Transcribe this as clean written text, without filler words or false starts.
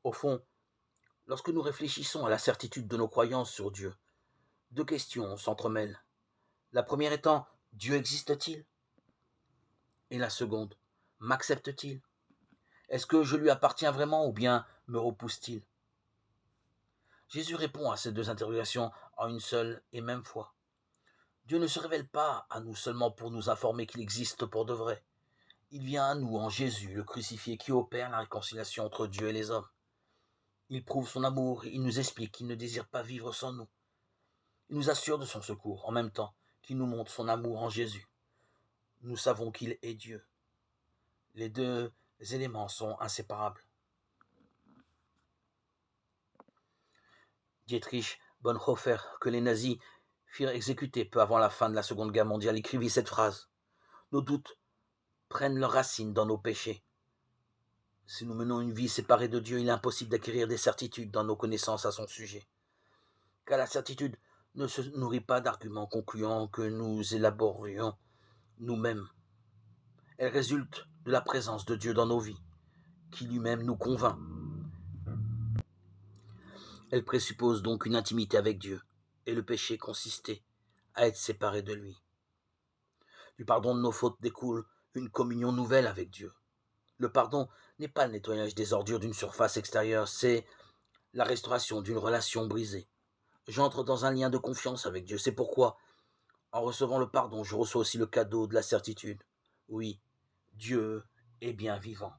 Au fond, lorsque nous réfléchissons à la certitude de nos croyances sur Dieu, deux questions s'entremêlent. La première étant, Dieu existe-t-il? Et la seconde, m'accepte-t-il? Est-ce que je lui appartiens vraiment ou bien me repousse-t-il? Jésus répond à ces deux interrogations en une seule et même fois. Dieu ne se révèle pas à nous seulement pour nous informer qu'il existe pour de vrai. Il vient à nous en Jésus, le crucifié, qui opère la réconciliation entre Dieu et les hommes. Il prouve son amour, il nous explique qu'il ne désire pas vivre sans nous. Il nous assure de son secours, en même temps qu'il nous montre son amour en Jésus. Nous savons qu'il est Dieu. Les deux éléments sont inséparables. Dietrich Bonhoeffer, que les nazis firent exécuter peu avant la fin de la Seconde Guerre mondiale, écrivit cette phrase. Nos doutes prennent leurs racines dans nos péchés. Si nous menons une vie séparée de Dieu, il est impossible d'acquérir des certitudes dans nos connaissances à son sujet. Car la certitude ne se nourrit pas d'arguments concluants que nous élaborions nous-mêmes. Elle résulte de la présence de Dieu dans nos vies, qui lui-même nous convainc. Elle présuppose donc une intimité avec Dieu, et le péché consistait à être séparé de lui. Du pardon de nos fautes découle une communion nouvelle avec Dieu. Le pardon n'est pas le nettoyage des ordures d'une surface extérieure, c'est la restauration d'une relation brisée. J'entre dans un lien de confiance avec Dieu. C'est pourquoi, en recevant le pardon, je reçois aussi le cadeau de la certitude. Oui, Dieu est bien vivant.